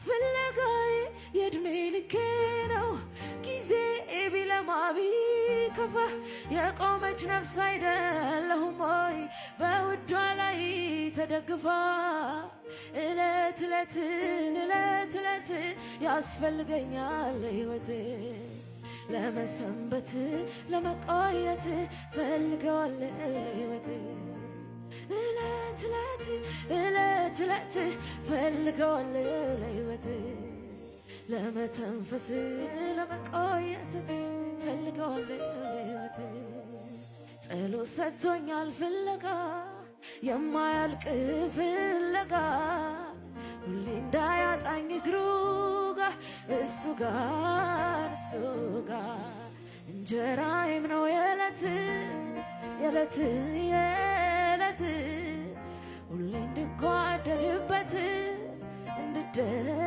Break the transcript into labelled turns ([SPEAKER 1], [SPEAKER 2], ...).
[SPEAKER 1] ፍለጋዬ የእድሜ ልኬ ነው ጊዜ ቢለማ ቢከፋ የቆመች ነፍስ አይደለሁም ሆይ በውዷ ላይ ተደግፋ እለት እለት ያስፈልገኛል ሕይወት ለመሰንበት ለመቆየት ፈልገዋለሁ ሕይወት እለት ፈልገዋለሁ ለሕይወት ለመተንፈስ ለመቆየት ፈልገዋለሁ ለሕይወት ጸሎት ሰጥቶኛል ፍለጋ የማያልቅ ፍለጋ ሁሌ እንዳያጣኝ እግሩ ጋር እሱ ጋር እንጀራዬም ነው የዕለት ሁሌ እንድጓደድበት እንድደሰትበት